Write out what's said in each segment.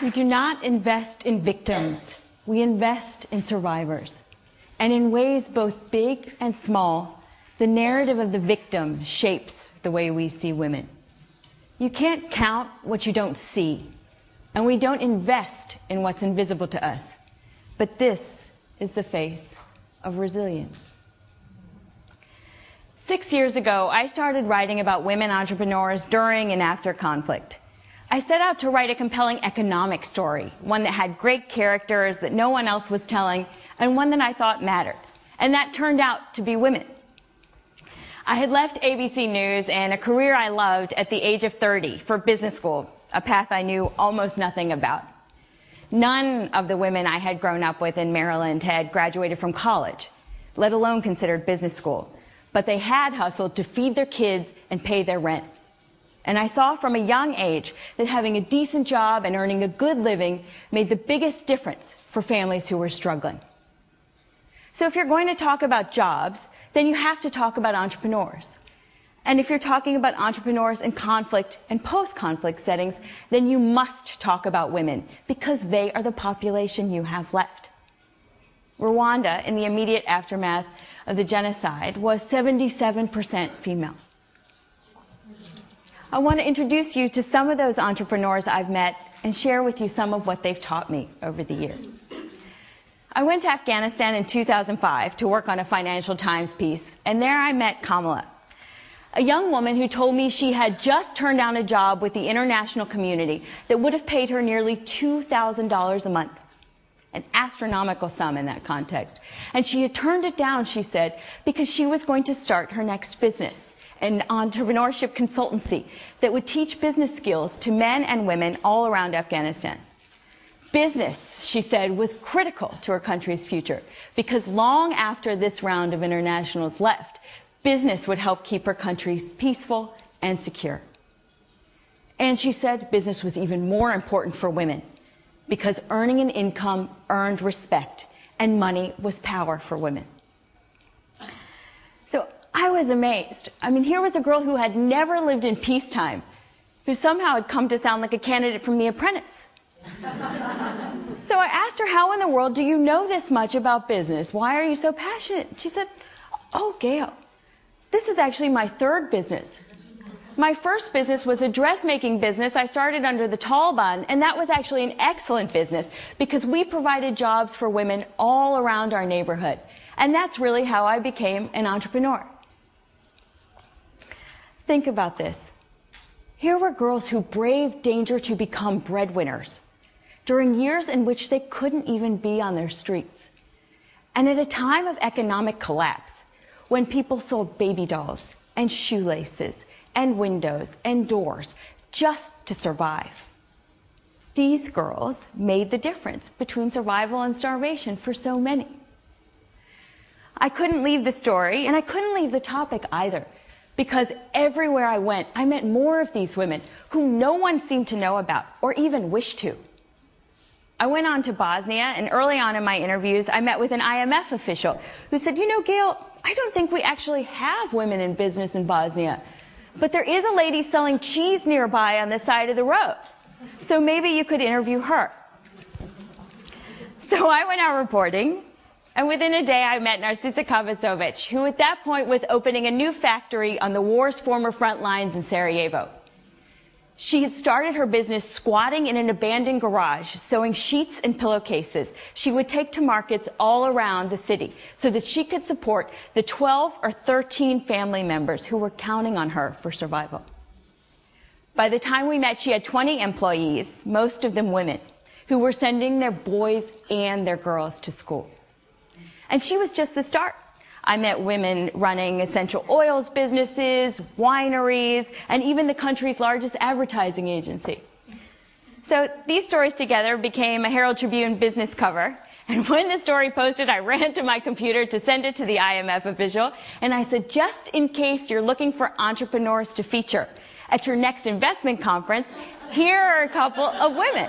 We do not invest in victims. We invest in survivors. And in ways both big and small, the narrative of the victim shapes the way we see women. You can't count what you don't see, and we don't invest in what's invisible to us. But this is the face of resilience. 6 years ago, I started writing about women entrepreneurs during and after conflict. I set out to write a compelling economic story, one that had great characters that no one else was telling, and one that I thought mattered. And that turned out to be women. I had left ABC News and a career I loved at the age of 30 for business school, a path I knew almost nothing about. None of the women I had grown up with in Maryland had graduated from college, let alone considered business school. But they had hustled to feed their kids and pay their rent. And I saw from a young age that having a decent job and earning a good living made the biggest difference for families who were struggling. So if you're going to talk about jobs, then you have to talk about entrepreneurs. And if you're talking about entrepreneurs in conflict and post-conflict settings, then you must talk about women because they are the population you have left. Rwanda, in the immediate aftermath of the genocide, was 77% female. I want to introduce you to some of those entrepreneurs I've met and share with you some of what they've taught me over the years. I went to Afghanistan in 2005 to work on a Financial Times piece, and there I met Kamala, a young woman who told me she had just turned down a job with the international community that would have paid her nearly $2,000 a month, an astronomical sum in that context. And she had turned it down, she said, because she was going to start her next business, an entrepreneurship consultancy that would teach business skills to men and women all around Afghanistan. Business, she said, was critical to her country's future because long after this round of internationals left, business would help keep her country peaceful and secure. And she said business was even more important for women because earning an income earned respect and money was power for women. So I was amazed. I mean, here was a girl who had never lived in peacetime, who somehow had come to sound like a candidate from The Apprentice. So I asked her, how in the world do you know this much about business? Why are you so passionate? She said, oh, Gayle, this is actually my third business. My first business was a dressmaking business I started under the Taliban, and that was actually an excellent business because we provided jobs for women all around our neighborhood. And that's really how I became an entrepreneur. Think about this. Here were girls who braved danger to become breadwinners during years in which they couldn't even be on their streets. And at a time of economic collapse, when people sold baby dolls and shoelaces and windows and doors just to survive. These girls made the difference between survival and starvation for so many. I couldn't leave the story, and I couldn't leave the topic either, because everywhere I went, I met more of these women who no one seemed to know about or even wish to. I went on to Bosnia, and early on in my interviews, I met with an IMF official who said, you know, Gayle, I don't think we actually have women in business in Bosnia, but there is a lady selling cheese nearby on the side of the road, so maybe you could interview her. So I went out reporting, and within a day I met Narcisa Kavasovic, who at that point was opening a new factory on the war's former front lines in Sarajevo. She had started her business squatting in an abandoned garage, sewing sheets and pillowcases she would take to markets all around the city so that she could support the 12 or 13 family members who were counting on her for survival. By the time we met, she had 20 employees, most of them women, who were sending their boys and their girls to school. And she was just the start. I met women running essential oils businesses, wineries, and even the country's largest advertising agency. So these stories together became a Herald Tribune business cover. And when the story posted, I ran to my computer to send it to the IMF official. And I said, just in case you're looking for entrepreneurs to feature at your next investment conference, here are a couple of women.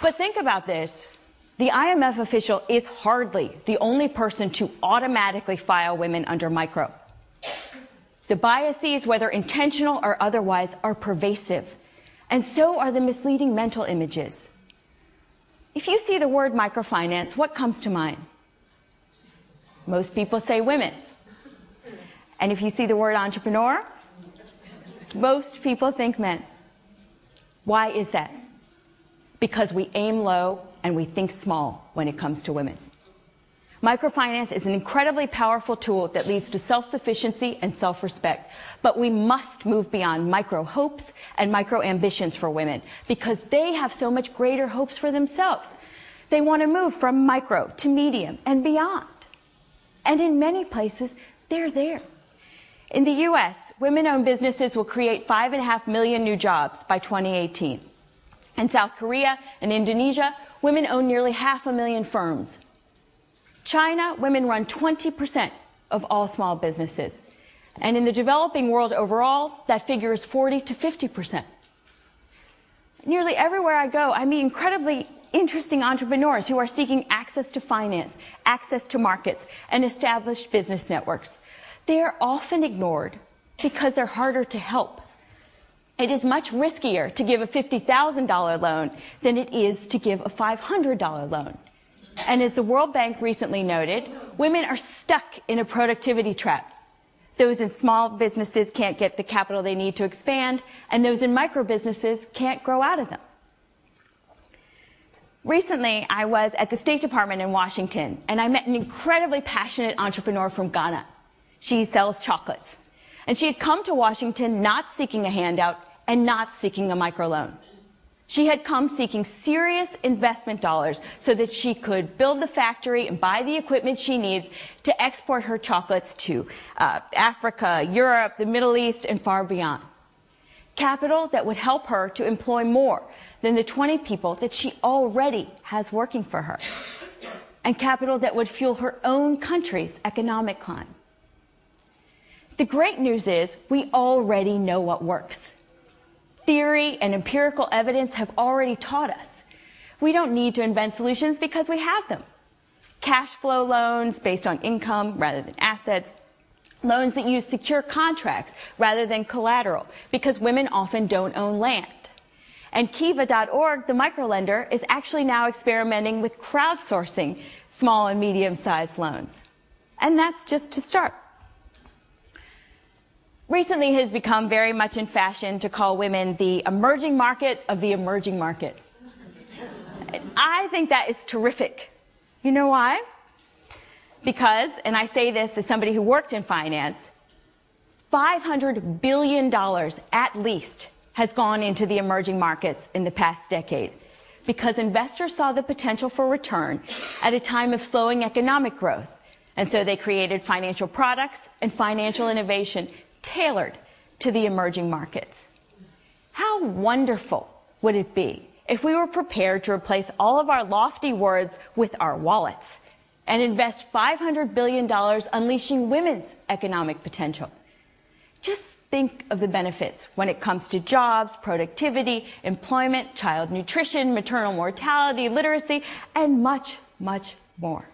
But think about this. The IMF official is hardly the only person to automatically file women under micro. The biases, whether intentional or otherwise, are pervasive, and so are the misleading mental images. If you see the word microfinance, what comes to mind? Most people say women. And if you see the word entrepreneur, most people think men. Why is that? Because we aim low and we think small when it comes to women. Microfinance is an incredibly powerful tool that leads to self-sufficiency and self-respect. But we must move beyond micro-hopes and micro-ambitions for women because they have so much greater hopes for themselves. They want to move from micro to medium and beyond. And in many places, they're there. In the U.S., women-owned businesses will create 5.5 million new jobs by 2018. In South Korea and Indonesia, women own nearly 500,000 firms. China, women run 20% of all small businesses. And in the developing world overall, that figure is 40 to 50%. Nearly everywhere I go, I meet incredibly interesting entrepreneurs who are seeking access to finance, access to markets, and established business networks. They are often ignored because they're harder to help. It is much riskier to give a $50,000 loan than it is to give a $500 loan. And as the World Bank recently noted, women are stuck in a productivity trap. Those in small businesses can't get the capital they need to expand, and those in micro businesses can't grow out of them. Recently, I was at the State Department in Washington, and I met an incredibly passionate entrepreneur from Ghana. She sells chocolates. And she had come to Washington not seeking a handout and not seeking a microloan. She had come seeking serious investment dollars so that she could build the factory and buy the equipment she needs to export her chocolates to Africa, Europe, the Middle East, and far beyond. Capital that would help her to employ more than the 20 people that she already has working for her. And capital that would fuel her own country's economic climb. The great news is we already know what works. Theory and empirical evidence have already taught us. We don't need to invent solutions because we have them. Cash flow loans based on income rather than assets. Loans that use secure contracts rather than collateral because women often don't own land. And Kiva.org, the microlender, is actually now experimenting with crowdsourcing small and medium-sized loans. And that's just to start. Recently, it has become very much in fashion to call women the emerging market of the emerging market. I think that is terrific. You know why? Because, and I say this as somebody who worked in finance, $500 billion at least has gone into the emerging markets in the past decade because investors saw the potential for return at a time of slowing economic growth. And so they created financial products and financial innovation tailored to the emerging markets. How wonderful would it be if we were prepared to replace all of our lofty words with our wallets and invest $500 billion unleashing women's economic potential? Just think of the benefits when it comes to jobs, productivity, employment, child nutrition, maternal mortality, literacy, and much, much more.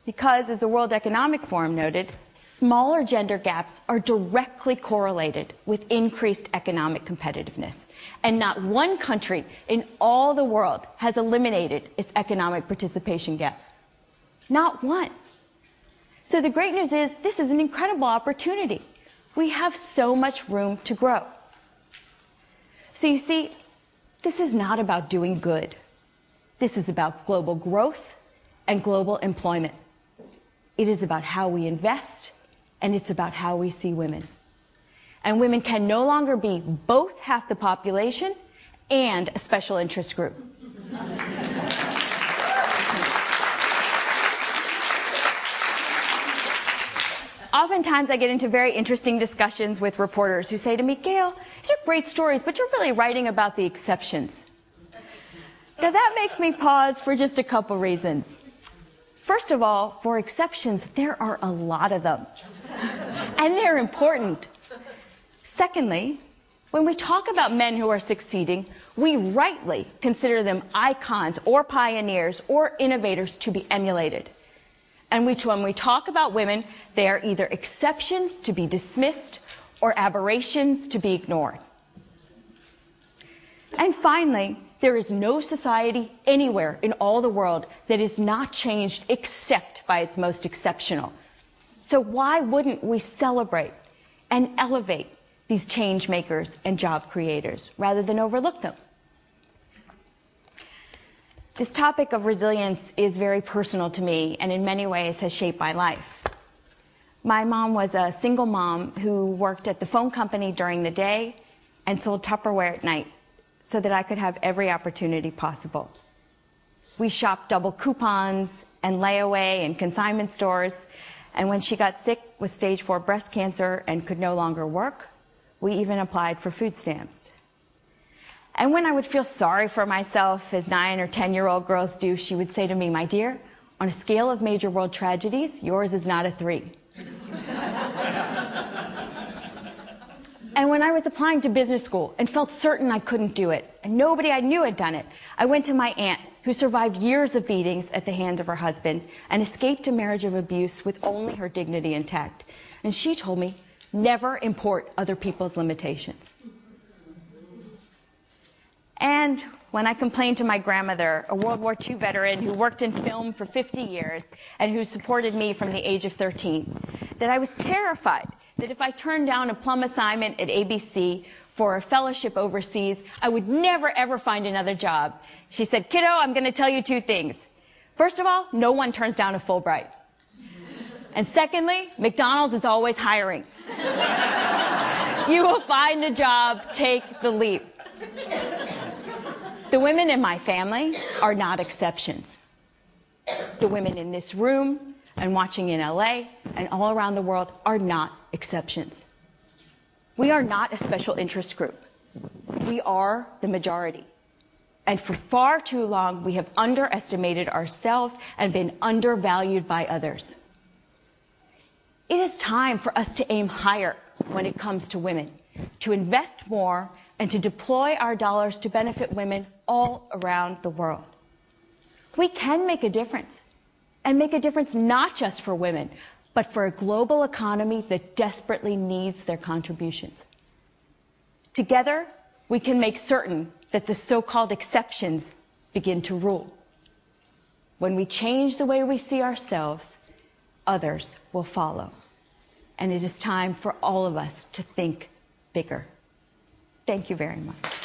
Because, as the World Economic Forum noted, smaller gender gaps are directly correlated with increased economic competitiveness. And not one country in all the world has eliminated its economic participation gap. Not one. So the great news is this is an incredible opportunity. We have so much room to grow. So you see, this is not about doing good. This is about global growth and global employment. It is about how we invest, and it's about how we see women. And women can no longer be both half the population and a special interest group. Oftentimes I get into very interesting discussions with reporters who say to me, Gayle, these are great stories, but you're really writing about the exceptions. Now that makes me pause for just a couple reasons. First of all, for exceptions, there are a lot of them. And they're important. Secondly, when we talk about men who are succeeding, we rightly consider them icons or pioneers or innovators to be emulated. And when we talk about women, they are either exceptions to be dismissed or aberrations to be ignored. And finally, there is no society anywhere in all the world that is not changed except by its most exceptional. So why wouldn't we celebrate and elevate these change makers and job creators rather than overlook them? This topic of resilience is very personal to me and in many ways has shaped my life. My mom was a single mom who worked at the phone company during the day and sold Tupperware at night so that I could have every opportunity possible. We shopped double coupons and layaway and consignment stores, and when she got sick with stage 4 breast cancer and could no longer work, we even applied for food stamps. And when I would feel sorry for myself, as 9 or 10-year-old girls do, she would say to me, "My dear, on a scale of major world tragedies, yours is not a 3. And when I was applying to business school and felt certain I couldn't do it, and nobody I knew had done it, I went to my aunt, who survived years of beatings at the hands of her husband and escaped a marriage of abuse with only her dignity intact. And she told me, never import other people's limitations. And when I complained to my grandmother, a World War II veteran who worked in film for 50 years and who supported me from the age of 13, that I was terrified that if I turned down a plum assignment at ABC for a fellowship overseas, I would never, ever find another job. She said, "Kiddo, I'm going to tell you 2 things. First of all, no one turns down a Fulbright. And secondly, McDonald's is always hiring. You will find a job, take the leap." The women in my family are not exceptions. The women in this room and watching in LA and all around the world are not exceptions. We are not a special interest group. We are the majority. And for far too long, we have underestimated ourselves and been undervalued by others. It is time for us to aim higher when it comes to women, to invest more and to deploy our dollars to benefit women all around the world. We can make a difference, and make a difference not just for women, but for a global economy that desperately needs their contributions. Together, we can make certain that the so-called exceptions begin to rule. When we change the way we see ourselves, others will follow. And it is time for all of us to think bigger. Thank you very much.